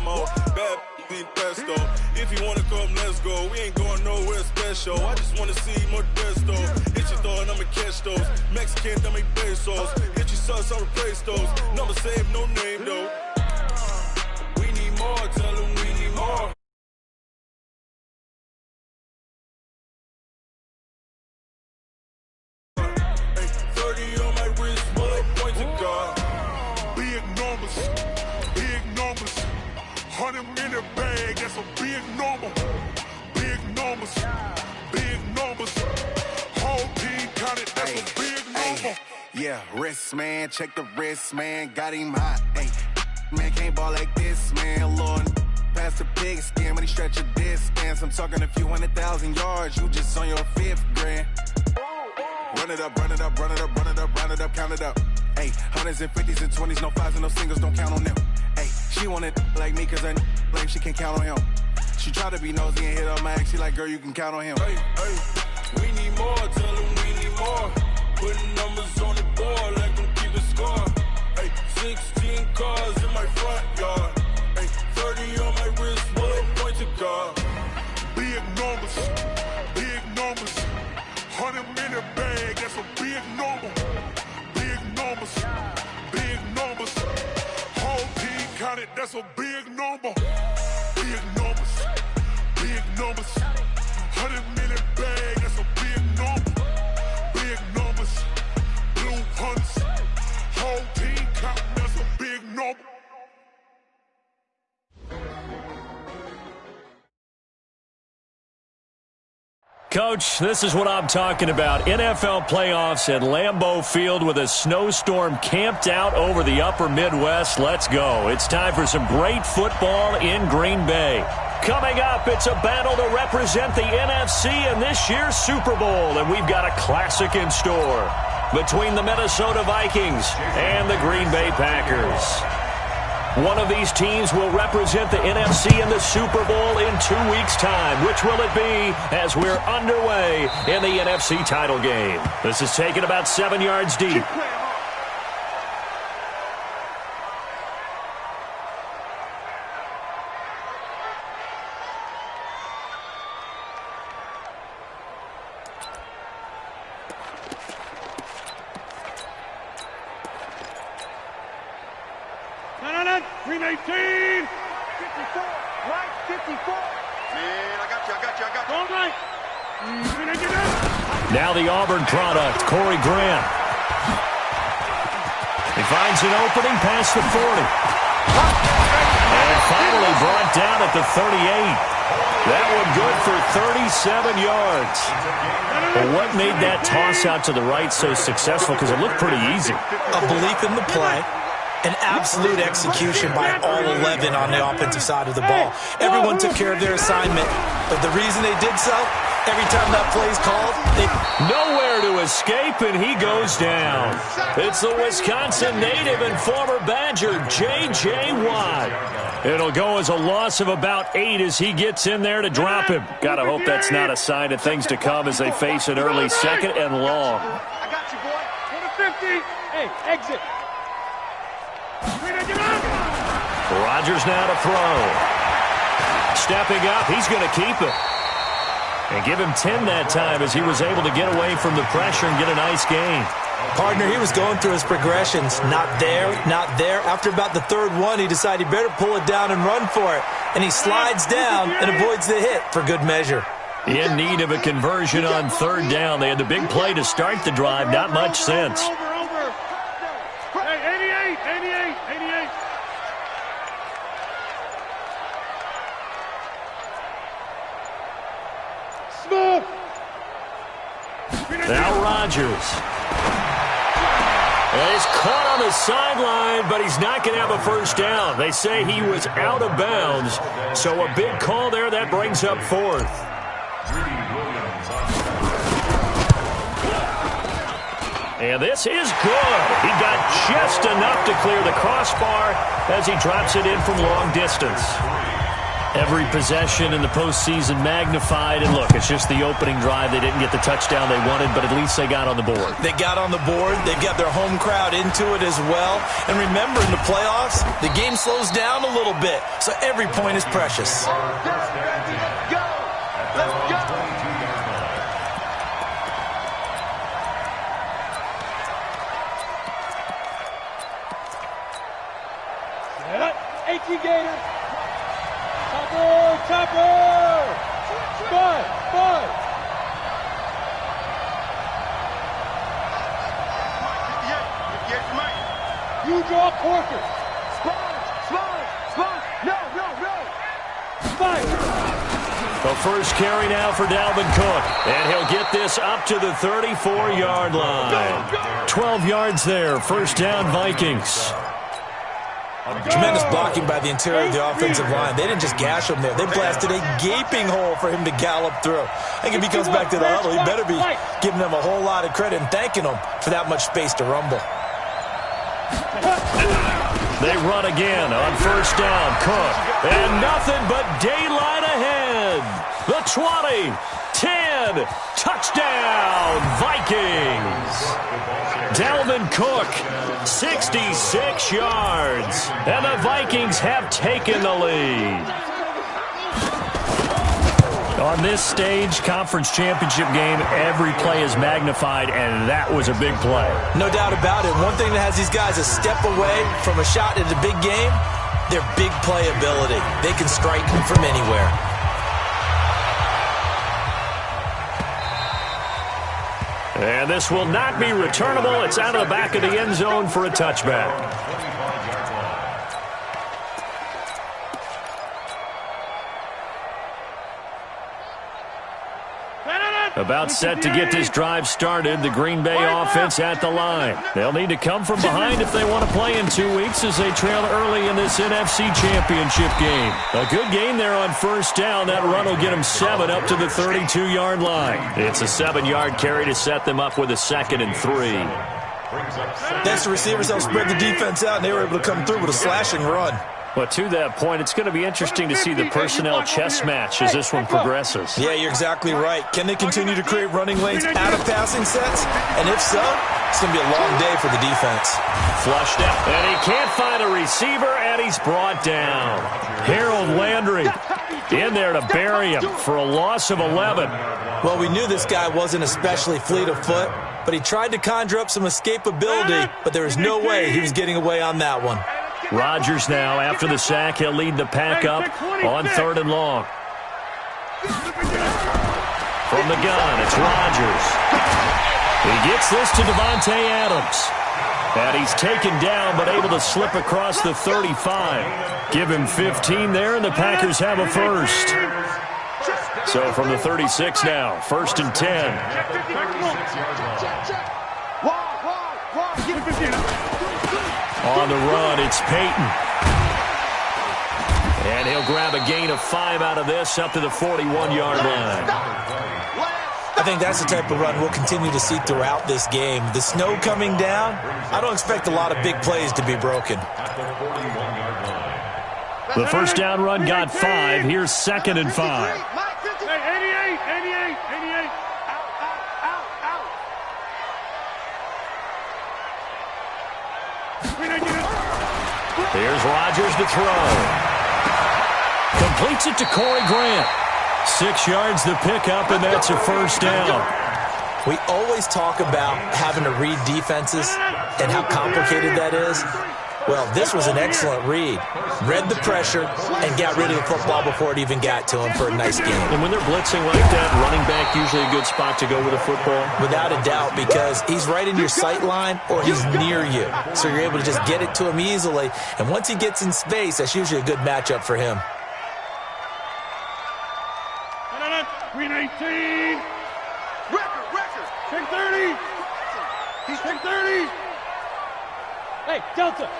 more. Bad being pesto. If you wanna come, let's go. We ain't going nowhere special. I just wanna see Modesto. Hit your thought, I'ma catch those. Mexican, I make pesos. Hit your sus, I'll replace those. Number save, no name though. We need more, tell them we need more. Hey, 30 on my wrist, bullet point to God. Big numbers, big numbers. 100 minute bag, that's a big number. Big numbers, big numbers. Whole team counted, that's a big number. Yeah, wrist man, check the wrist man, got him hot. Ay, man can't ball like this, man. Lord, past the pig skin when he stretch a distance. I'm talking a few 100,000 yards, you just on your 5th grand. Run it up, run it up, run it up, run it up, run it up, count it up. Ay, hundreds and 50s and 20s, no 5s and no singles, don't count on them. Ay, she want it like me, cause her blame, she can't count on him. She try to be nosy and hit on my ex, she like, girl, you can count on him. Hey, hey, we need more, tell them we need more. Putting numbers on the board, like them keep a score. Hey, 16 cars in my front yard. Hey, 30 on my wrist, bullet point to God. Big numbers, big numbers. 100 minute bag, that's a big number. Big numbers, big numbers. Whole team counted, that's a big number. Big numbers, big numbers. 100 minute bag, that's a big number. Big numbers, blue hunts. Whole team counting, that's a big number. Coach, this is what I'm talking about. NFL playoffs at Lambeau Field with a snowstorm camped out over the upper Midwest. Let's go. It's time for some great football in Green Bay. Coming up, it's a battle to represent the NFC in this year's Super Bowl, and we've got a classic in store between the Minnesota Vikings and the Green Bay Packers. One of these teams will represent the NFC in the Super Bowl in 2 weeks' time. Which will it be as we're underway in the NFC title game? This is taken about 7 yards deep. Green 18! 54! Right, 54! Man, I got you. All right! Now the Auburn product, Corey Graham. He finds an opening past the 40. And finally brought down at the 38. That one good for 37 yards. Well, what made that toss out to the right so successful? Because it looked pretty easy. A belief in the play. An absolute execution by all 11 on the offensive side of the ball. Everyone took care of their assignment, but the reason they did so, every time that play's called, nowhere to escape, and he goes down. It's the Wisconsin native and former Badger, J.J. Watt. It'll go as a loss of about 8 as he gets in there to drop him. Gotta hope that's not a sign of things to come as they face an early second and long. I got you, boy. 20-50. Hey, exit. Rodgers now to throw. Stepping up, he's going to keep it. And give him 10 that time as he was able to get away from the pressure and get a nice gain. Partner, he was going through his progressions. Not there, not there. After about the third one, he decided he better pull it down and run for it. And he slides down and avoids the hit for good measure. In need of a conversion on third down. They had the big play to start the drive. Not much sense. Hey, 88. Smooth. Now Rodgers. He's caught on the sideline, but he's not going to have a first down. They say he was out of bounds, so a big call there. That brings up fourth. And this is good. He got just enough to clear the crossbar as he drops it in from long distance. Every possession in the postseason magnified. And look, it's just the opening drive. They didn't get the touchdown they wanted, but at least they got on the board. They got on the board. They've got their home crowd into it as well. And remember, in the playoffs, the game slows down a little bit, so every point is precious. Let's go! Let's go! 18 Gator. Chopper! Bud! Yes, Mike. You draw Corker. Spawn. No. Spike. The first carry now for Dalvin Cook. And he'll get this up to the 34-yard line. 12 yards there. First down, Vikings. Tremendous blocking by the interior of the offensive line. They didn't just gash him there. They blasted a gaping hole for him to gallop through. I think if he comes back to the huddle, he better be giving them a whole lot of credit and thanking them for that much space to rumble. They run again on first down. Cook. And nothing but daylight ahead. The 20, 10, touchdown, Vikings. Dalvin Cook, 66 yards. And the Vikings have taken the lead. On this stage, conference championship game, every play is magnified, and that was a big play. No doubt about it. One thing that has these guys a step away from a shot at a big game, their big play ability. They can strike from anywhere. And this will not be returnable. It's out of the back of the end zone for a touchback. About set to get this drive started. The Green Bay offense at the line. They'll need to come from behind if they want to play in 2 weeks as they trail early in this NFC championship game. A good game there on first down. That run will get them 7 up to the 32-yard line. It's a 7-yard carry to set them up with a 2nd and 3. Thanks to receivers helped spread the defense out, and they were able to come through with a slashing run. But to that point, it's going to be interesting to see the personnel chess match as this one progresses. Yeah, you're exactly right. Can they continue to create running lanes out of passing sets? And if so, it's going to be a long day for the defense. Flushed out, and he can't find a receiver, and he's brought down. Harold Landry in there to bury him for a loss of 11. Well, we knew this guy wasn't especially fleet of foot, but he tried to conjure up some escapability, but there was no way he was getting away on that one. Rodgers now, after the sack, he'll lead the pack up on 3rd and long. From the gun, it's Rodgers. He gets this to Devontae Adams. And he's taken down, but able to slip across the 35. Give him 15 there, and the Packers have a first. So from the 36 now, 1st and 10. On the run, it's Peyton. And he'll grab a gain of 5 out of this up to the 41-yard line. I think that's the type of run we'll continue to see throughout this game. The snow coming down, I don't expect a lot of big plays to be broken. The first down run got 5. Here's 2nd and 5. 88. Here's Rodgers to throw. Completes it to Corey Grant. 6 yards the pickup, and that's a first down. We always talk about having to read defenses and how complicated that is. Well, this was an excellent read. Read the pressure and got rid of the football before it even got to him for a nice game. And when they're blitzing like that, running back usually a good spot to go with a football? Without a doubt, because he's right in your sight line or he's near you. So you're able to just get it to him easily. And once he gets in space, that's usually a good matchup for him. Green 18. Record. Take 30. He's take 30. Hey, Delta.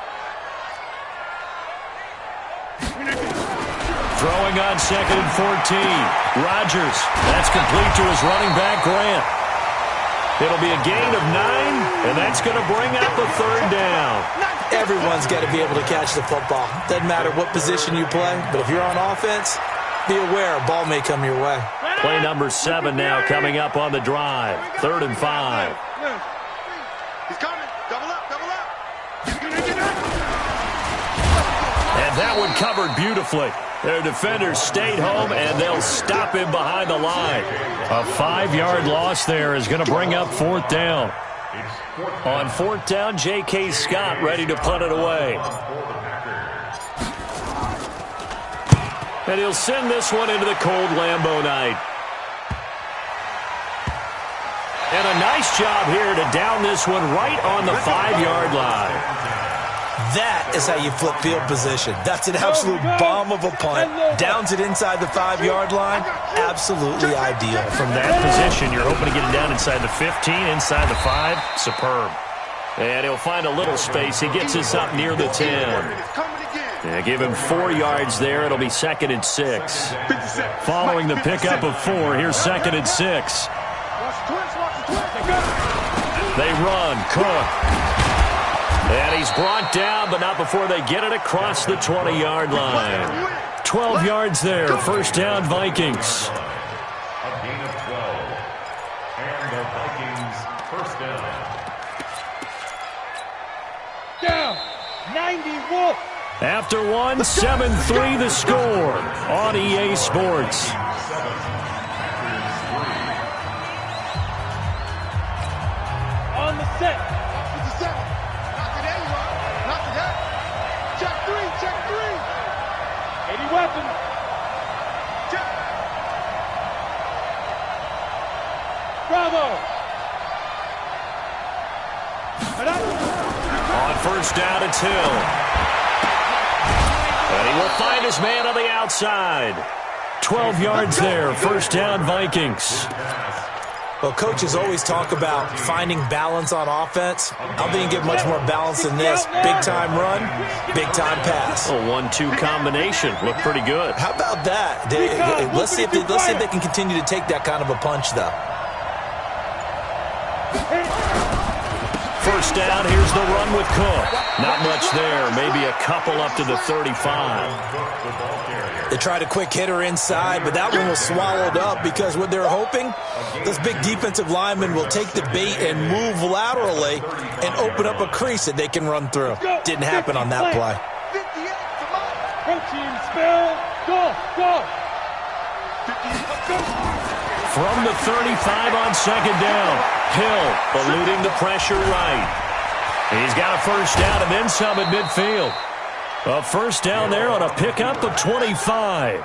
Throwing on 2nd and 14. Rodgers. That's complete to his running back, Grant. It'll be a gain of 9, and that's going to bring up a third down. Everyone's got to be able to catch the football. Doesn't matter what position you play, but if you're on offense, be aware a ball may come your way. Play number 7 now coming up on the drive. 3rd and 5. He's coming. Double up, double up. And that one covered beautifully. Their defenders stayed home, and they'll stop him behind the line. A 5-yard loss there is going to bring up 4th down. On 4th down, J.K. Scott ready to punt it away. And he'll send this one into the cold Lambeau night. And a nice job here to down this one right on the 5-yard line. That is how you flip field position. That's an absolute bomb of a punt. Downs it inside the 5-yard line. Absolutely ideal. From that position, you're hoping to get it down inside the 15, inside the 5. Superb. And he'll find a little space. He gets this up near the 10. Yeah, give him 4 yards there. It'll be 2nd and 6. Following the pickup of 4, here's 2nd and 6. They run. Cook. And he's brought down, but not before they get it across the 20-yard line. 12 yards there. 1st down, Vikings. A gain of 12. And the Vikings 1st down. Down. 91. After 1, 7-3 the score on EA Sports. On the set. Weapon. Bravo. On 1st down, it's Hill. And he will find his man on the outside. 12 yards there. 1st down, Vikings. Well, coaches always talk about finding balance on offense. I don't think you get much more balance than this. Big-time run, big-time pass. A 1-2 combination. Looked pretty good. How about that? Let's see if they can continue to take that kind of a punch, though. 1st down, here's the run with Cook. Not much there. Maybe a couple up to the 35. They tried a quick hitter inside, but that one was swallowed up because what they're hoping, those big defensive linemen will take the bait and move laterally and open up a crease that they can run through. Didn't happen on that play. Protein spell. Go. From the 35 on 2nd down, Hill eluding the pressure right. He's got a 1st down and then some at midfield. A 1st down there on a pickup of 25.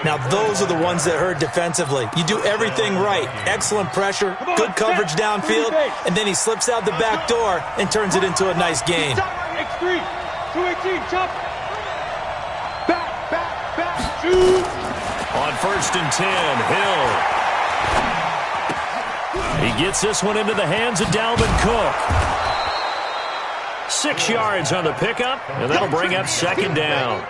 Now, those are the ones that hurt defensively. You do everything right. Excellent pressure, good coverage downfield, and then he slips out the back door and turns it into a nice gain. X3, 218, chop. Back. Shoot. On 1st and 10, Hill. He gets this one into the hands of Dalvin Cook. 6 yards on the pickup, and that'll bring up 2nd down.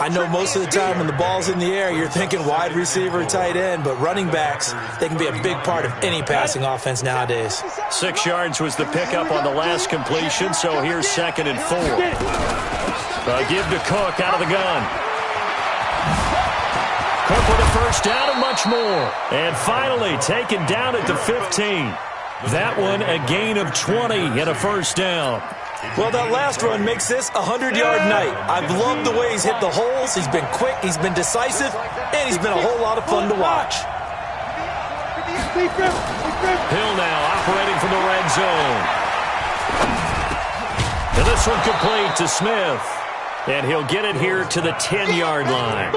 I know most of the time when the ball's in the air, you're thinking wide receiver, tight end, but running backs, they can be a big part of any passing offense nowadays. 6 yards was the pickup on the last completion, so here's 2nd and 4. Give to Cook out of the gun. Cook with a 1st down and much more. And finally taken down at the 15. That one a gain of 20 and a 1st down. Well, that last run makes this a 100-yard night. I've loved the way he's hit the holes. He's been quick, he's been decisive, and he's been a whole lot of fun to watch. Hill now operating from the red zone. And this one complete to Smith. And he'll get it here to the 10-yard line.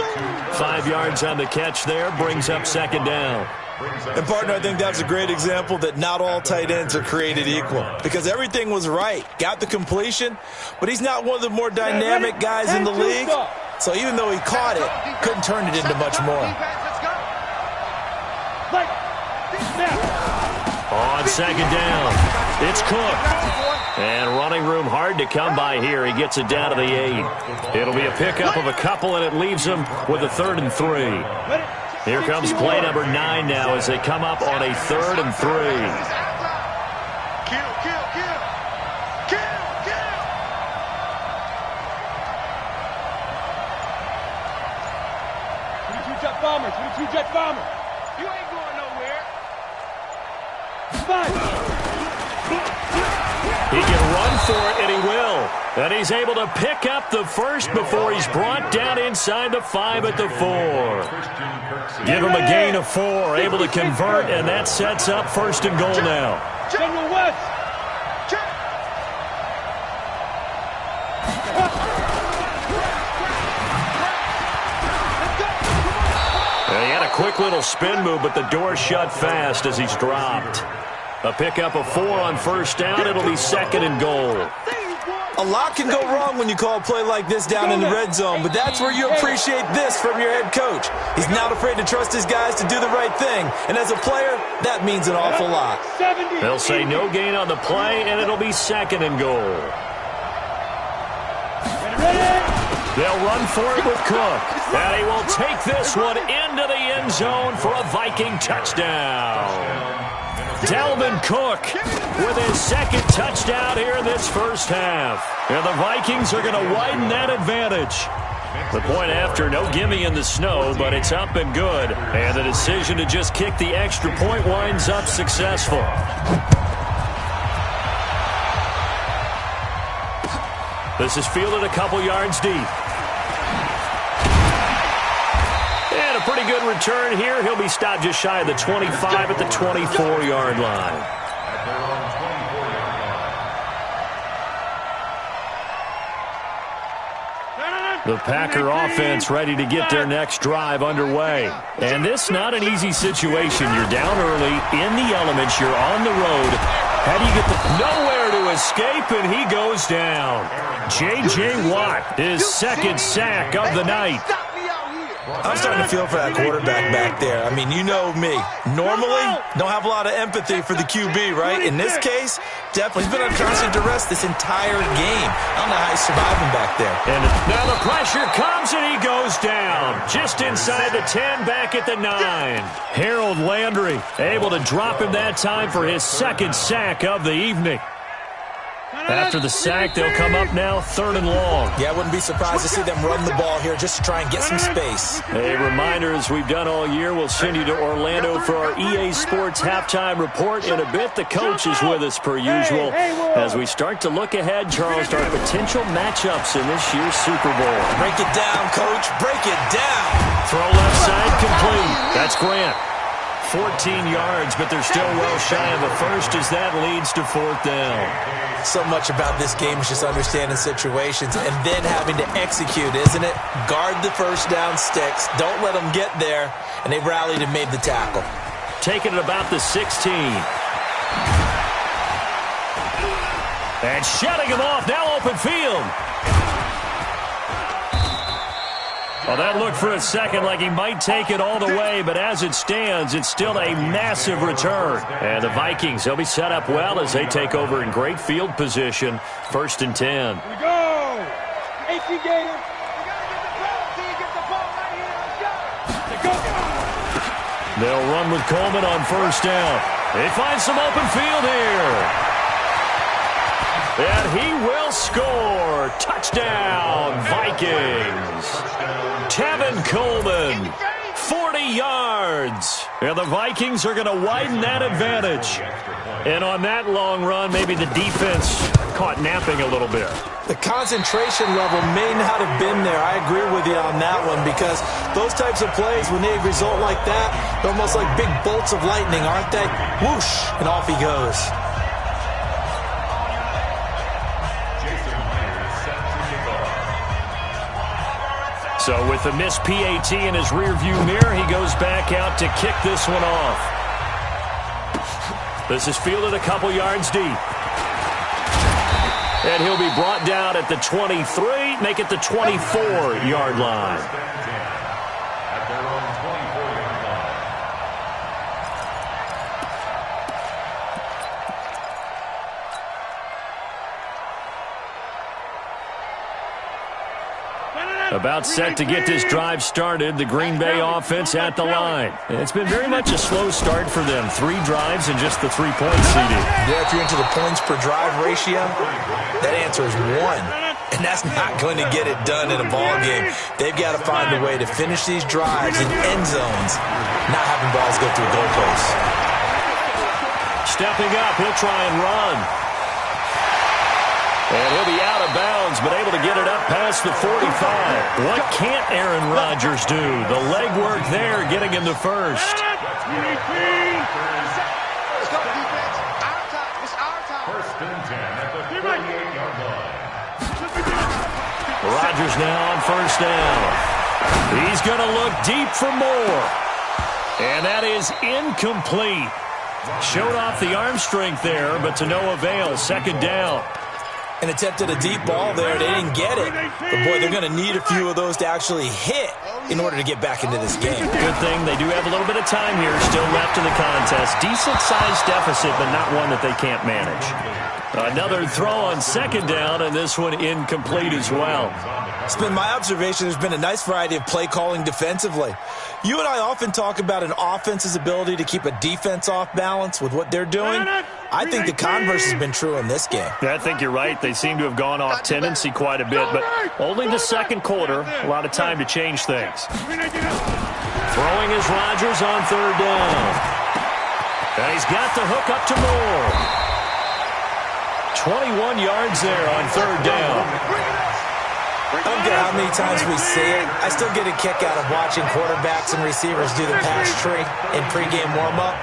5 yards on the catch there, brings up 2nd down. And, partner, I think that's a great example that not all tight ends are created equal because everything was right. Got the completion, but he's not one of the more dynamic guys in the league. So even though he caught it, couldn't turn it into much more. On 2nd down, it's Cook. And running room hard to come by here. He gets it down to the 8. It'll be a pickup of a couple, and it leaves him with a 3rd and 3. Here comes play number 9 now as they come up on a 3rd and 3. Jets bomber. 22 Jets bomber. You ain't going nowhere. 5. He can run for it, and he will. And he's able to pick up the first before he's brought down inside the 5 at the 4. Give him a gain of 4, able to convert, and that sets up 1st and goal now. General West. He had a quick little spin move, but the door shut fast as he's dropped. A pickup of 4 on 1st down. It'll be 2nd and goal. A lot can go wrong when you call a play like this down in the red zone, but that's where you appreciate this from your head coach. He's not afraid to trust his guys to do the right thing, and as a player, that means an awful lot. They'll say no gain on the play, and it'll be 2nd and goal. They'll run for it with Cook, and he will take this one into the end zone for a Viking touchdown. Dalvin Cook with his 2nd touchdown here in this 1st half. And the Vikings are going to widen that advantage. The point after, no gimme in the snow, but it's up and good. And the decision to just kick the extra point winds up successful. This is fielded a couple yards deep. And a pretty good return here. He'll be stopped just shy of the 25 at the 24-yard line. The Packer offense ready to get their next drive underway. And this not an easy situation. You're down early, in the elements, you're on the road. How do you get nowhere to escape, and he goes down. J.J. Watt, his 2nd sack of the night. I'm starting to feel for that quarterback back there. I mean, you know me. Normally, don't have a lot of empathy for the QB, right? In this case, definitely. He's been under constant duress this entire game. I don't know how he's surviving back there. And now the pressure comes, and he goes down. Just inside the 10, back at the 9. Harold Landry able to drop him that time for his 2nd sack of the evening. After the sack, they'll come up now 3rd and long. Yeah, I wouldn't be surprised to see them run the ball here just to try and get some space. A reminder, as we've done all year, we'll send you to Orlando for our EA Sports halftime report in a bit. The coach is with us per usual as we start to look ahead, Charles, to our potential matchups in this year's Super Bowl. Break it down, Coach. Break it down. Throw left side complete. That's Grant. 14 yards, but they're still well shy of a first as that leads to 4th down. So much about this game is just understanding situations and then having to execute, isn't it? Guard the 1st down sticks. Don't let them get there. And they rallied and made the tackle. Taking it about the 16. And shutting him off. Now open field. Well, that looked for a second like he might take it all the way, but as it stands, it's still a massive return. And the Vikings, they'll be set up well as they take over in great field position. 1st and 10. Here we go. 18 Gators. They'll run with Coleman on 1st down. They find some open field here. And he will score. Touchdown, Vikings. Tevin Coleman, 40 yards. And the Vikings are going to widen that advantage. And on that long run, maybe the defense caught napping a little bit. The concentration level may not have been there. I agree with you on that one because those types of plays, when they result like that, they're almost like big bolts of lightning, aren't they? Whoosh, and off he goes. So with the missed PAT in his rearview mirror, he goes back out to kick this one off. This is fielded a couple yards deep. And he'll be brought down at the 23, make it the 24-yard line. At their own 24-yard line. About set to get this drive started, the Green Bay offense at the line. It's been very much a slow start for them. 3 drives and just the 3 points, CD. Yeah, if you're into the points per drive ratio, that answer is 1. And that's not going to get it done in a ball game. They've got to find a way to finish these drives in end zones, not having balls go through goalposts. Stepping up, he'll try and run. And he'll be out of bounds, but able to get it up past the 45. What can't Aaron Rodgers do? The legwork there, getting him to first. First and 10 at the 38-yard line. Rodgers now on first down. He's going to look deep for more. And that is incomplete. Showed off the arm strength there, but to no avail. Second down. And attempted a deep ball there. They didn't get it. But, boy, they're going to need a few of those to actually hit in order to get back into this game. Good thing they do have a little bit of time here still left in the contest. Decent-sized deficit, but not one that they can't manage. Another throw on second down, and this one incomplete as well. It's been my observation there's been a nice variety of play calling defensively. You and I often talk about an offense's ability to keep a defense off balance with what they're doing. I think the converse has been true in this game. I think you're right. They seem to have gone off tendency quite a bit, but only the second quarter. A lot of time to change things. Throwing is Rodgers on third down. And he's got the hook up to Moore. 21 yards there on third down. I don't care how many times we see it. I still get a kick out of watching quarterbacks and receivers do the pass tree in pregame warm-up.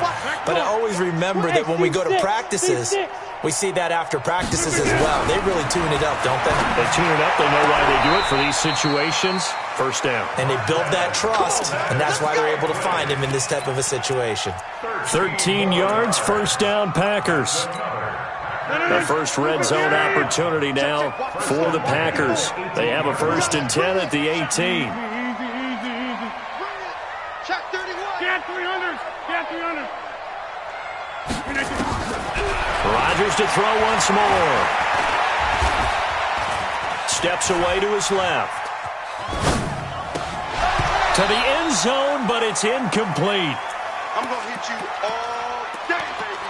But I always remember that when we go to practices, we see that after practices as well. They really tune it up, don't they? They tune it up. They know why they do it for these situations. First down. And they build that trust, and that's why they're able to find him in this type of a situation. 13 yards, first down, Packers. The first red zone opportunity now for the Packers. They have a 1st and 10 at the 18. Check 31. Get 300. Get 300. Rodgers to throw once more. Steps away to his left. To the end zone, but it's incomplete. I'm going to hit you all day, baby.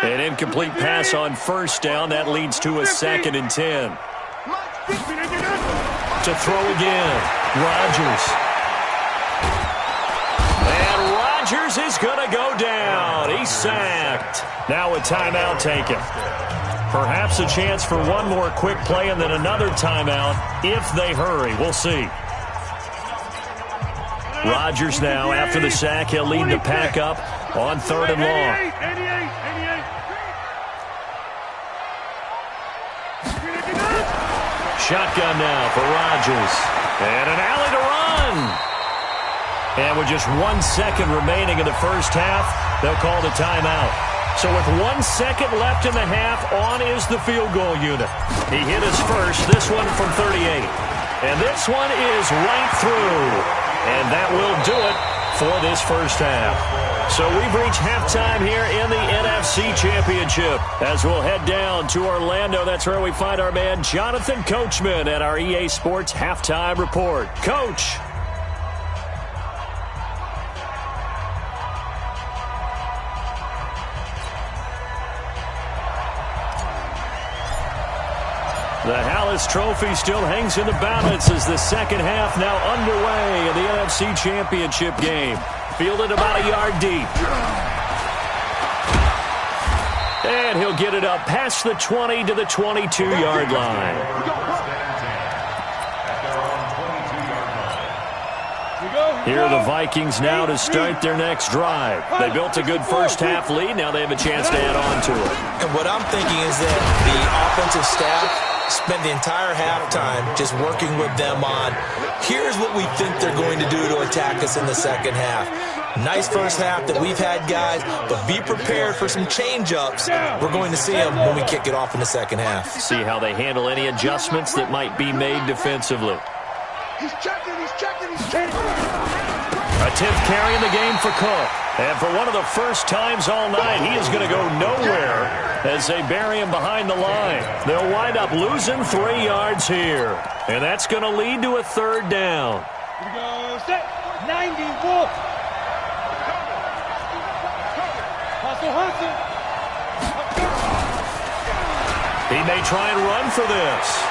An incomplete pass on first down. That leads to a 2nd and 10. To throw again. Rodgers. And Rodgers is going to go down. He's sacked. Now a timeout taken. Perhaps a chance for one more quick play and then another timeout if they hurry. We'll see. Rodgers now, after the sack, he'll lead the pack up on 3rd and long. Shotgun now for Rodgers. And an alley to run. And with just 1 second remaining in the first half, they'll call the timeout. So with 1 second left in the half, on is the field goal unit. He hit his first, this one from 38. And this one is right through. And that will do it for this first half. So we've reached halftime here in the NFC Championship. As we'll head down to Orlando, that's where we find our man Jonathan Coachman at our EA Sports Halftime Report. Coach. The Hallis Trophy still hangs in the balance as the second half now underway in the NFC Championship game. Fielded about a yard deep. And he'll get it up past the 20 to the 22-yard line. Here are the Vikings now to start their next drive. They built a good first half lead. Now they have a chance to add on to it. And what I'm thinking is that the offensive staff spend the entire halftime just working with them on, here's what we think they're going to do to attack us in the second half. Nice first half that we've had, guys, but be prepared for some change-ups. We're going to see them when we kick it off in the second half. See how they handle any adjustments that might be made defensively. He's checking, he's checking, he's checking. A 10th carry in the game for Cook. And for one of the first times all night, he is going to go nowhere as they bury him behind the line. They'll wind up losing 3 yards here. And that's going to lead to a 3rd down. Here we go, set, 94. Hustle, hustle. He may try and run for this.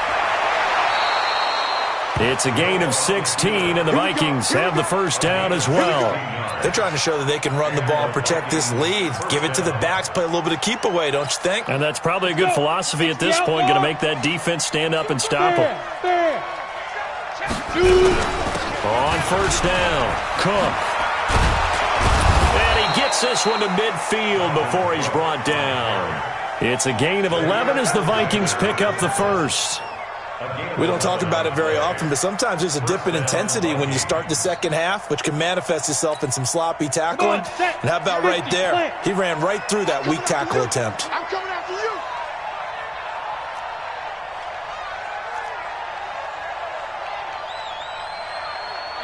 It's a gain of 16, and the Vikings have the first down as well. They're trying to show that they can run the ball and protect this lead. Give it to the backs, play a little bit of keep away, don't you think? And that's probably a good philosophy at this point, going to make that defense stand up and stop them. On first down, Cook. And he gets this one to midfield before he's brought down. It's a gain of 11 as the Vikings pick up the first. We don't talk about it very often, but sometimes there's a dip in intensity when you start the second half, which can manifest itself in some sloppy tackling. And how about right there? He ran right through that weak tackle attempt. I'm coming after you.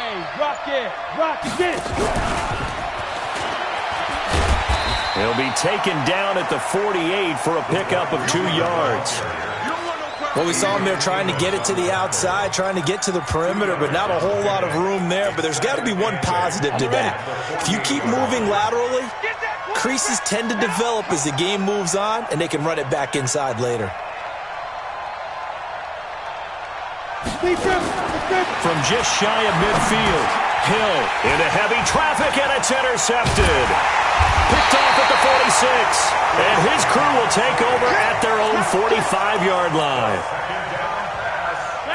Hey, rock it, get it. He'll be taken down at the 48 for a pickup of 2 yards. Well, we saw him there trying to get it to the outside, trying to get to the perimeter, but not a whole lot of room there. But there's got to be one positive to that. If you keep moving laterally, creases tend to develop as the game moves on, and they can run it back inside later. From just shy of midfield, Hill into heavy traffic, and it's intercepted. Picked off at the 46, and his crew will take over at their own 45-yard line.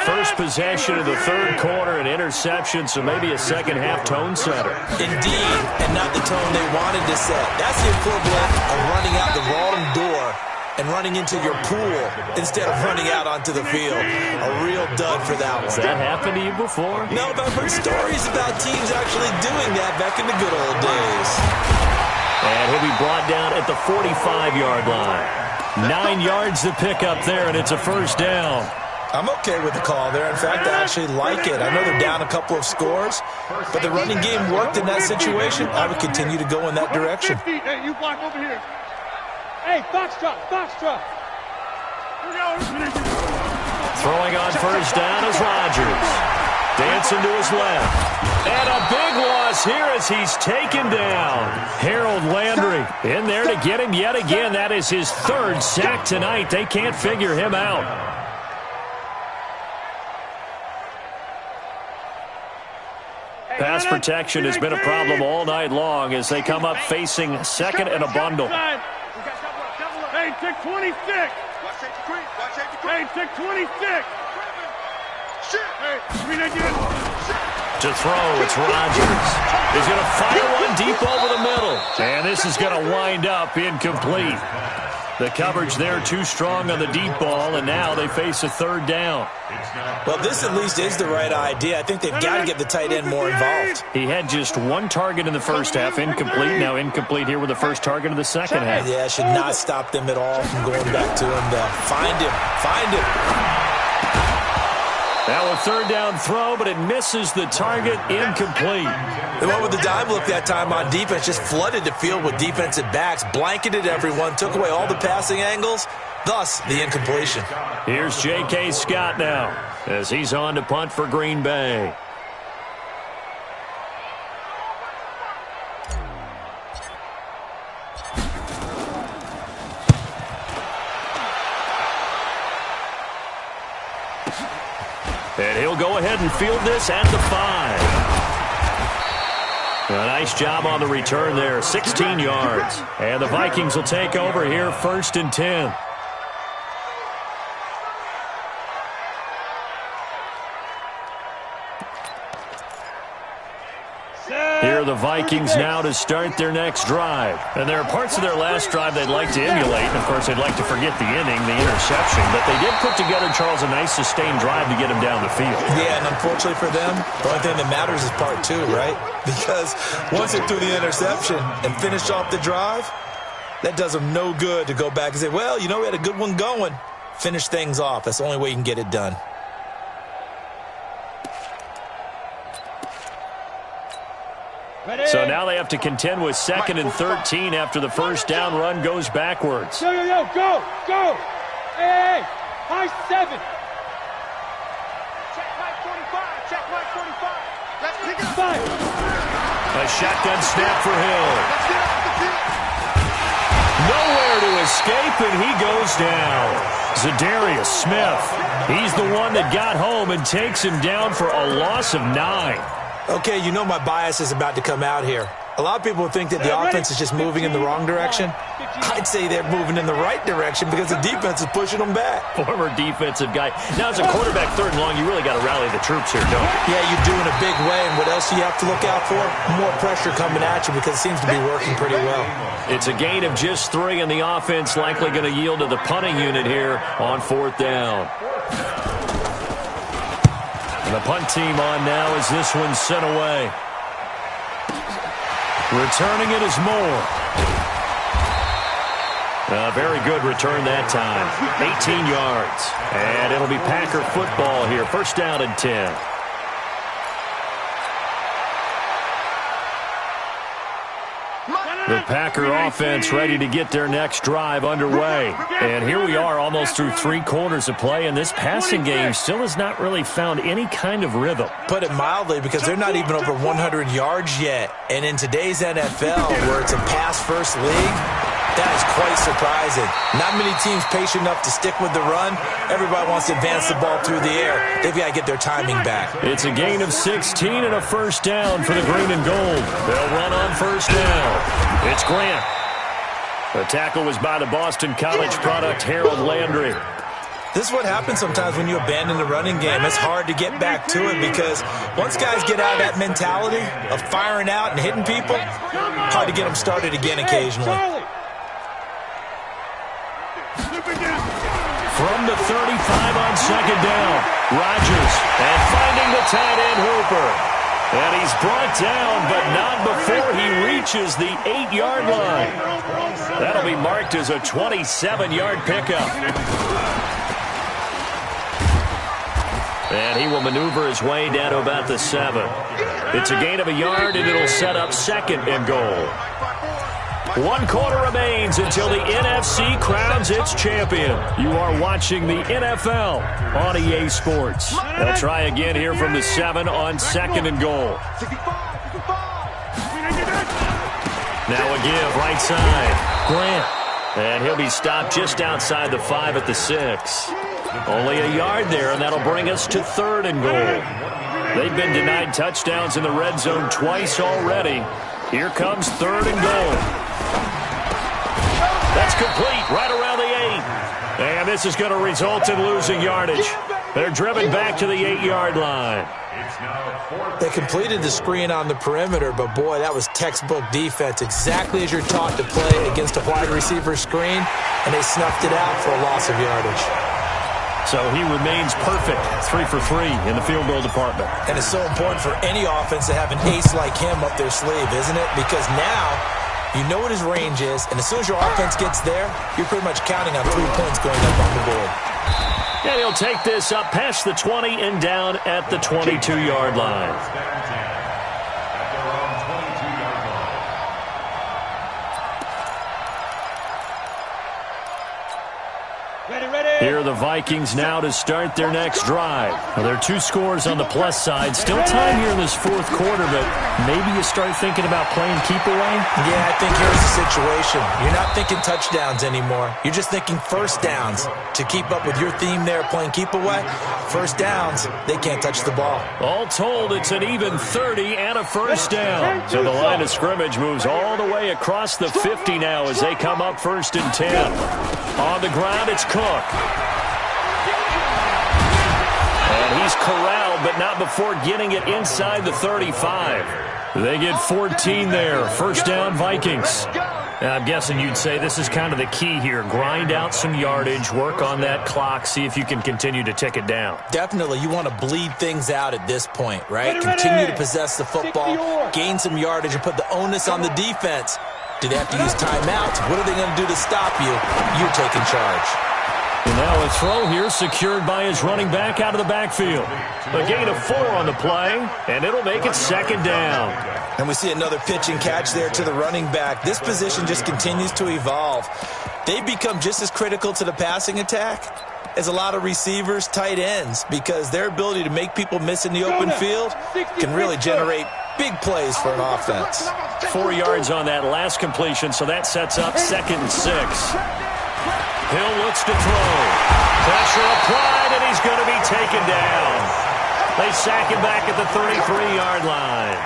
First possession of the third quarter, an interception, so maybe a second-half tone setter. Indeed, and not the tone they wanted to set. That's the equivalent of running out the wrong door and running into your pool instead of running out onto the field. A real dud for that one. Has that happened to you before? No, but I've heard stories about teams actually doing that back in the good old days. And he'll be brought down at the 45-yard line. 9 yards to pick up there, and it's a first down. I'm okay with the call there. In fact, I actually like it. I know they're down a couple of scores, but the running game worked in that situation. I would continue to go in that direction. Hey, you block over here. Hey, box drop. Throwing on first down is Rodgers. Dancing to his left. And a big loss here as he's taken down. Harold Landry in there to get him yet again. That is his third sack tonight. They can't figure him out. Pass protection has been a problem all night long as they come up facing second and a bundle. Hey, take 26. Hey, take 26. To throw, it's Rodgers. He's going to fire one deep over the middle. And this is going to wind up incomplete. The coverage there too strong on the deep ball, and now they face a third down. Well, this at least is the right idea. I think they've got to get the tight end more involved. He had just one target in the first half, incomplete. Now incomplete here with the first target of the second half. Yeah, should not stop them at all from going back to him. Find him. Now a third down throw, but it misses the target, incomplete. They went with the dime look that time on defense, just flooded the field with defensive backs, blanketed everyone, took away all the passing angles, thus the incompletion. Here's J.K. Scott now as he's on to punt for Green Bay. And he'll go ahead and field this at the 5. A nice job on the return there, 16 yards. And the Vikings will take over here, first and 10. Here are the Vikings now to start their next drive. And there are parts of their last drive they'd like to emulate. And, of course, they'd like to forget the inning, the interception. But they did put together, Charles, a nice sustained drive to get him down the field. Yeah, and unfortunately for them, the only thing that matters is part 2, right? Because once they threw the interception and finished off the drive, that does them no good to go back and say, well, you know, we had a good one going. Finish things off. That's the only way you can get it done. So now they have to contend with second and 13 after the first down run goes backwards. Go. Hey, high 7. Check Mike 45. Let's pick it up. 5. A shotgun snap for Hill. Let's get off the field. Nowhere to escape, and he goes down. Za'Darius Smith, he's the one that got home and takes him down for a loss of 9. Okay, you know my bias is about to come out here. A lot of people think that the offense is just moving in the wrong direction. I'd say they're moving in the right direction because the defense is pushing them back. Former defensive guy. Now, as a quarterback, 3rd and long, you really got to rally the troops here, don't you? Yeah, you do in a big way. And what else do you have to look out for? More pressure coming at you because it seems to be working pretty well. It's a gain of just 3, and the offense likely going to yield to the punting unit here on 4th down. And the punt team on now as this one's sent away. Returning it is Moore. A very good return that time. 18 yards. And it'll be Packer football here. 1st down and 10. The Packer offense ready to get their next drive underway. And here we are almost through 3 quarters of play, and this passing game still has not really found any kind of rhythm. Put it mildly, because they're not even over 100 yards yet. And in today's NFL, where it's a pass-first league, that is quite surprising. Not many teams patient enough to stick with the run. Everybody wants to advance the ball through the air. They've got to get their timing back. It's a gain of 16 and a 1st down for the green and gold. They'll run on 1st down. It's Grant. The tackle was by the Boston College product, Harold Landry. This is what happens sometimes when you abandon the running game. It's hard to get back to it because once guys get out of that mentality of firing out and hitting people, hard to get them started again occasionally. From the 35 on 2nd down, Rodgers, and finding the tight end Hooper. And he's brought down, but not before he reaches the 8-yard line. That'll be marked as a 27-yard pickup. And he will maneuver his way down to about the 7. It's a gain of a yard, and it'll set up 2nd and goal. 1 quarter remains until the NFC crowns its champion. You are watching the NFL on EA Sports. They'll try again here from the 7 on 2nd and goal. Now a give right side. Grant. And he'll be stopped just outside the 5 at the 6. Only a yard there, and that'll bring us to 3rd and goal. They've been denied touchdowns in the red zone twice already. Here comes 3rd and goal. That's complete right around the 8. And this is going to result in losing yardage. They're driven back to the 8-yard line. They completed the screen on the perimeter, but boy, that was textbook defense. Exactly as you're taught to play against a wide receiver screen, and they snuffed it out for a loss of yardage. So he remains perfect, 3 for 3 in the field goal department. And it's so important for any offense to have an ace like him up their sleeve, isn't it? Because now you know what his range is, and as soon as your offense gets there, you're pretty much counting on 3 points going up on the board. And he'll take this up past the 20 and down at the 22-yard line. Here are the Vikings now to start their next drive. Well, there are 2 scores on the plus side. Still time here in this 4th quarter, but maybe you start thinking about playing keep away? Yeah, I think here's the situation. You're not thinking touchdowns anymore. You're just thinking 1st downs. To keep up with your theme there, playing keep away, 1st downs, they can't touch the ball. All told, it's an even 30 and a 1st down. So the line of scrimmage moves all the way across the 50 now as they come up 1st and 10. On the ground, it's Cook. And he's corralled, but not before getting it inside the 35. They get 14 there. 1st down, Vikings. Now, I'm guessing you'd say this is kind of the key here. Grind out some yardage, work on that clock, see if you can continue to tick it down. Definitely. You want to bleed things out at this point, right? Continue to possess the football, gain some yardage, and put the onus on the defense. Do they have to use timeouts? What are they going to do to stop you? You're taking charge. And now a throw here secured by his running back out of the backfield. A gain of 4 on the play, and it'll make it 2nd down. And we see another pitch and catch there to the running back. This position just continues to evolve. They've become just as critical to the passing attack as a lot of receivers, tight ends, because their ability to make people miss in the open field can really generate big plays for an offense. 4 yards on that last completion, so that sets up 2nd and 6. Hill looks to throw. Pressure applied, and he's going to be taken down. They sack him back at the 33-yard line.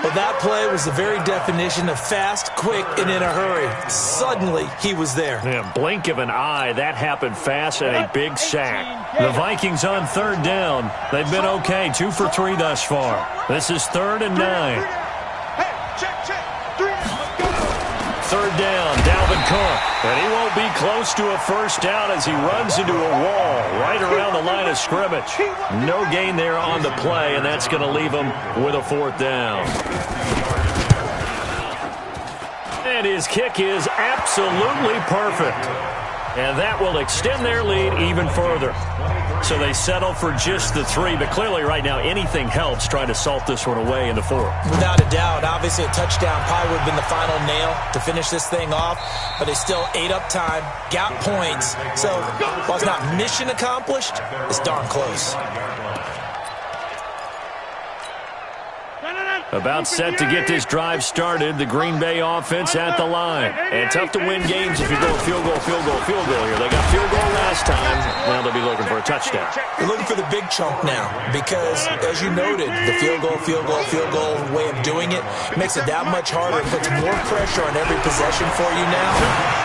Well, that play was the very definition of fast, quick, and in a hurry. Suddenly, he was there. Yeah, blink of an eye, that happened fast and a big sack. The Vikings on third down. They've been okay, 2 for 3 thus far. This is 3rd and 9. Third down, Dalvin Cook. And he won't be close to a first down as he runs into a wall right around the line of scrimmage. No gain there on the play, and that's going to leave him with a 4th down. And his kick is absolutely perfect. And that will extend their lead even further. So they settle for just the 3, but clearly right now anything helps trying to salt this one away in the 4th. Without a doubt. Obviously a touchdown probably would have been the final nail to finish this thing off, but they still ate up time, got points. So while it's not mission accomplished, it's darn close. About set to get this drive started, the Green Bay offense at the line. And tough to win games if you go field goal here. They got field goal last time. Now they'll be looking for a touchdown. They're looking for the big chunk now because, as you noted, the field goal way of doing it makes it that much harder. It puts more pressure on every possession for you now.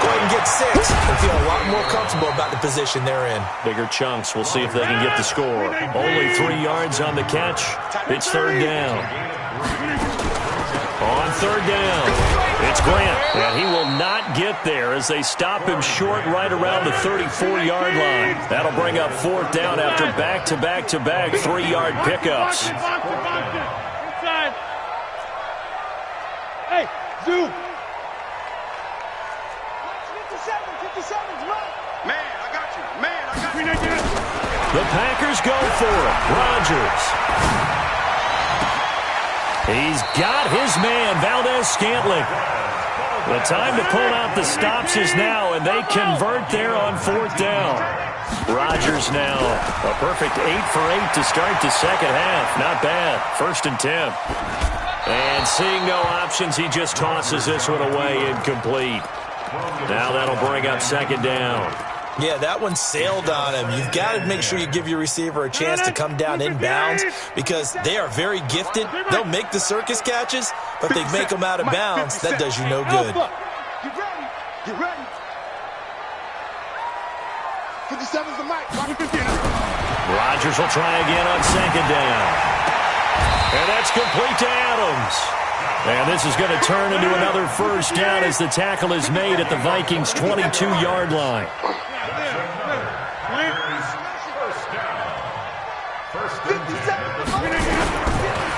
Go ahead and get 6 and feel a lot more comfortable about the position they're in. Bigger chunks. We'll see if they can get the score. Only 3 yards on the catch. It's 3rd down. On 3rd down, it's Grant, and he will not get there as they stop him short right around the 34-yard line. That'll bring up 4th down after back-to-back 3-yard pickups. Hey, Zoo. 57's right. Man, I got you. The Packers go for it. Rodgers. He's got his man, Valdez-Scantling. The time to pull out the stops is now, and they convert there on 4th down. Rodgers now a perfect 8 for 8 to start the second half. Not bad. 1st and 10. And seeing no options, he just tosses this one away incomplete. Now that'll bring up 2nd down. Yeah, that one sailed on him. You've got to make sure you give your receiver a chance to come down inbounds because they are very gifted. They'll make the circus catches, but they make them out of bounds. That does you no good. Get ready. 57's the mic. Rodgers will try again on 2nd down. And that's complete to Adams. And this is going to turn into another first down as the tackle is made at the Vikings' 22-yard line.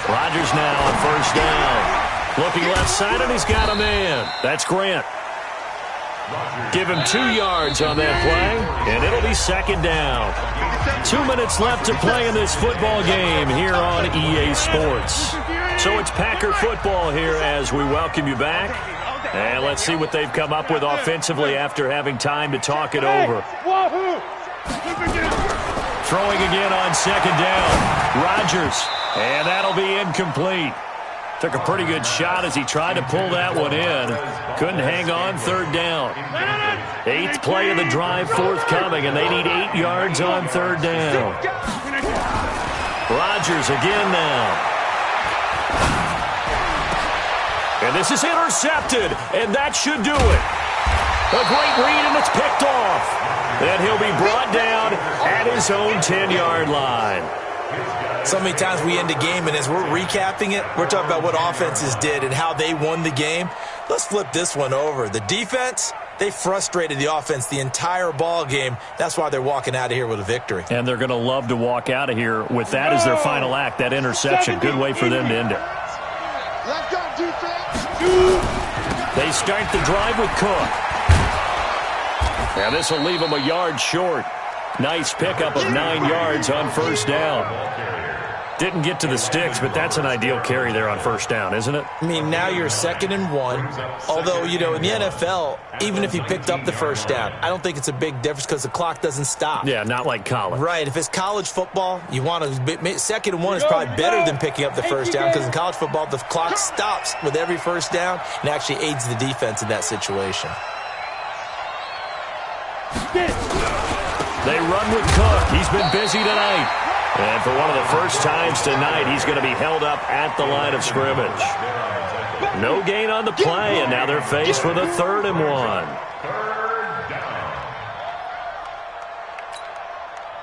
Rodgers now on first down. Looking left side, and he's got a man. That's Grant. Give him 2 yards on that play, and it'll be 2nd down. 2 minutes left to play in this football game here on EA Sports. So it's Packer football here as we welcome you back. And let's see what they've come up with offensively after having time to talk it over. Throwing again on 2nd down. Rodgers, and that'll be incomplete. Took a pretty good shot as he tried to pull that one in. Couldn't hang on. 3rd down. 8th play of the drive forthcoming, and they need 8 yards on 3rd down. Rodgers again now. And this is intercepted, and that should do it. A great read, and it's picked off. Then he'll be brought down at his own 10-yard line. So many times we end a game, and as we're recapping it, we're talking about what offenses did and how they won the game. Let's flip this one over. The defense, they frustrated the offense the entire ball game. That's why they're walking out of here with a victory. And they're going to love to walk out of here with that as their final act, that interception. Good way for them to end it. Let's go, defense. They start the drive with Cook. Now this will leave them a yard short. Nice pickup of 9 yards on first down. Didn't get to the sticks, but that's an ideal carry there on first down, isn't it? I mean, now you're 2nd and 1. Although, you know, in the NFL, even if he picked up the first down, I don't think it's a big difference because the clock doesn't stop. Yeah, not like college. Right. If it's college football, you want to 2nd and 1 is probably better than picking up the first down because in college football, the clock stops with every first down and actually aids the defense in that situation. They run with Cook. He's been busy tonight. And for one of the first times tonight, he's going to be held up at the line of scrimmage. No gain on the play, and now they're faced with a 3rd and 1.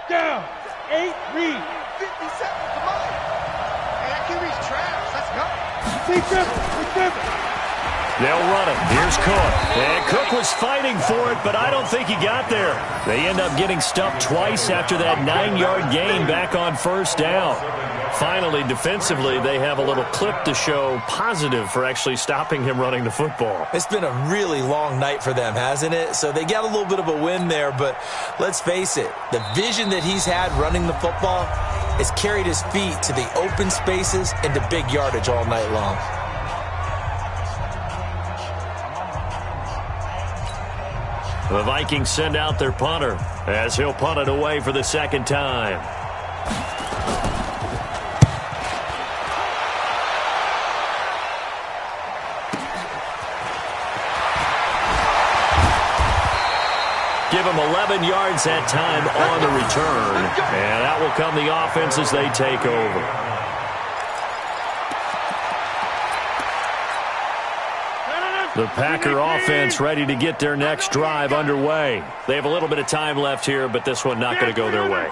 Down. 8, read. 50 seconds, come on. Hey, that QB's trash. Let's go. They'll run it. Here's Cook. And Cook was fighting for it, but I don't think he got there. They end up getting stuffed twice after that 9-yard gain back on 1st down. Finally, defensively, they have a little clip to show positive for actually stopping him running the football. It's been a really long night for them, hasn't it? So they got a little bit of a win there, but let's face it, the vision that he's had running the football has carried his feet to the open spaces and to big yardage all night long. The Vikings send out their punter as he'll punt it away for the 2nd time. Give him 11 yards that time on the return, and that will come the offense as they take over. The Packer offense ready to get their next drive underway. They have a little bit of time left here, but this one not going to go their way.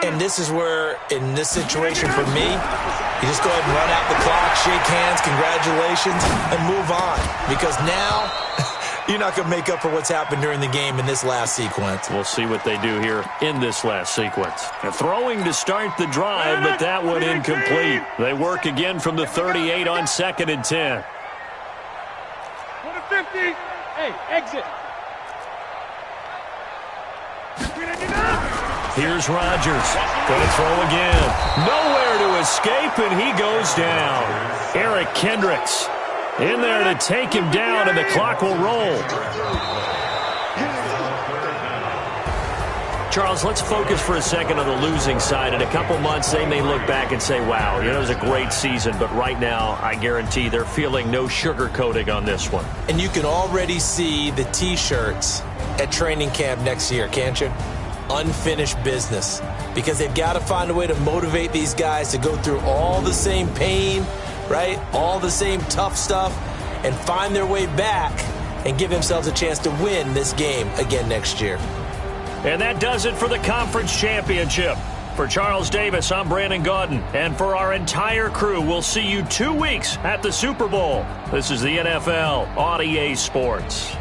And this is where, in this situation for me, you just go ahead and run out the clock, shake hands, congratulations, and move on. Because now, you're not going to make up for what's happened during the game in this last sequence. We'll see what they do here in this last sequence. And throwing to start the drive, but that one incomplete. They work again from the 38 on 2nd and 10. 50. Hey, exit. Here's Rodgers. Gonna throw again. Nowhere to escape, and he goes down. Eric Kendricks in there to take him down, and the clock will roll. Charles, let's focus for a second on the losing side. In a couple months, they may look back and say, wow, it was a great season. But right now, I guarantee they're feeling no sugarcoating on this one. And you can already see the T-shirts at training camp next year, can't you? Unfinished business. Because they've got to find a way to motivate these guys to go through all the same pain, right? All the same tough stuff, and find their way back and give themselves a chance to win this game again next year. And that does it for the conference championship. For Charles Davis, I'm Brandon Gaudin. And for our entire crew, we'll see you 2 weeks at the Super Bowl. This is the NFL on EA Sports.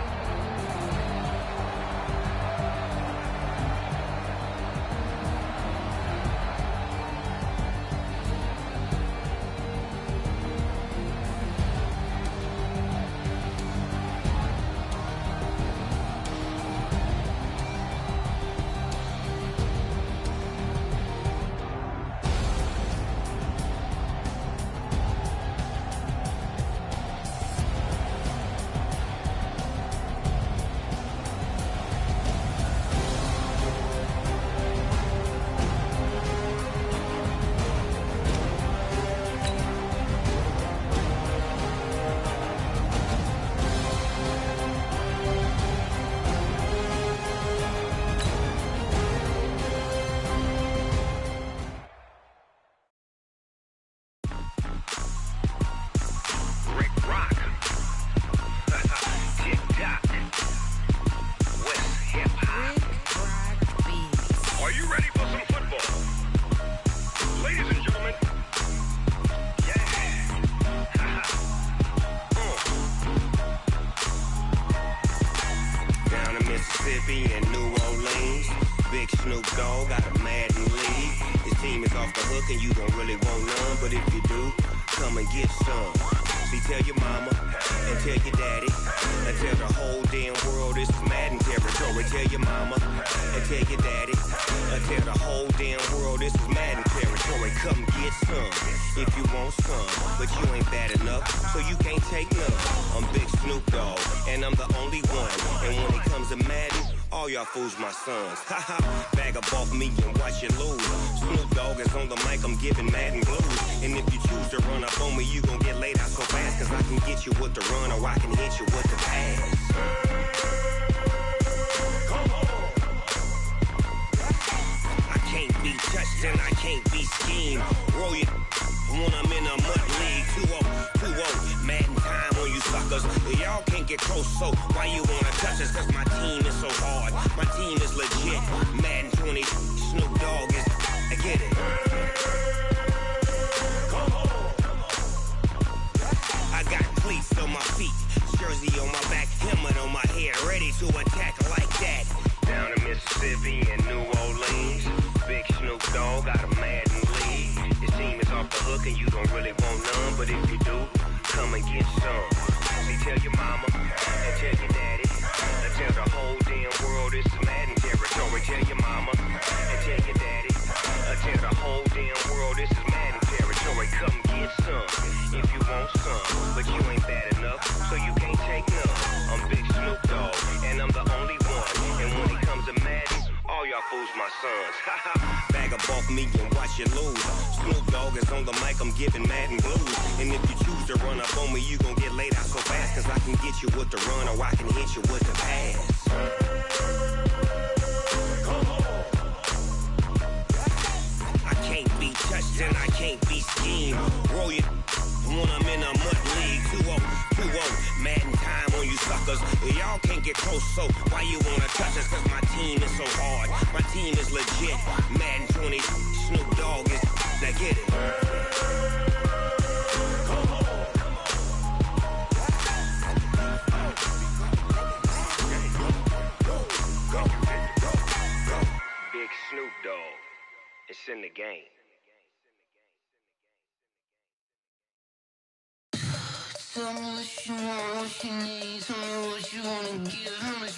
Mississippi and New Orleans. Big Snoop Dogg got a Madden league. His team is off the hook and you don't really want none, but if you do, come and get some. See, tell your mama and tell your daddy and tell the whole damn world this is Madden territory. Tell your mama and tell your daddy and tell the whole damn world this is Madden territory. Come get some if you want some, but you ain't bad enough, so you can't take none. I'm Big Snoop Dogg and I'm the only one, and when it comes to Madden, all y'all fools my sons. Haha, bag up off me and watch you lose. Snoop Dogg is on the mic, I'm giving Madden blues. And if you choose to run up on me, you gon' get laid out so fast, cause I can get you with the run or I can hit you with the pass. Come on. be touched and I can't be schemed. Roll your when I'm in a mud league. 2-0, Madden time on you suckers. Y'all can't get close, so why you wanna touch us? Cause my team is so hard. My team is legit. Madden 20, Snoop Dogg is. I get it. I got cleats on my feet, jersey on my back, helmet on my head, ready to attack like that. Down in Mississippi and New Orleans, Big Snoop Dogg got a Madden league. His team is off the hook and you don't really want none, but if you do, come and get some. See, tell your mama and tell your daddy, and tell the whole damn world this is Madden territory. Tell your mama and tell your daddy, and tell the whole damn world this is Madden territory. Come get some if you want some, but you ain't bad enough, so you can't take none. I'm Big Snoop Dogg, and I'm the only one. And when it comes to Madden, all y'all fools my sons. Bag a bulk me and watch you lose. Snoop Dogg is on the mic, I'm giving Madden blues. And if you choose to run up on me, you gon' get laid out so fast. Cause I can get you with the run or I can hit you with the pass. I can't be touched and I can't be schemed. Roll your when I'm in a mud league. 2-0, Madden time on you suckers. Y'all can't get close, so why you wanna touch us? Cause my team is so hard. My team is legit. Madden 20, Snoop Dogg is. Now get it. Big Snoop Dogg. It's in the game. Tell me what you want, what you need. Tell me what you wanna give. How much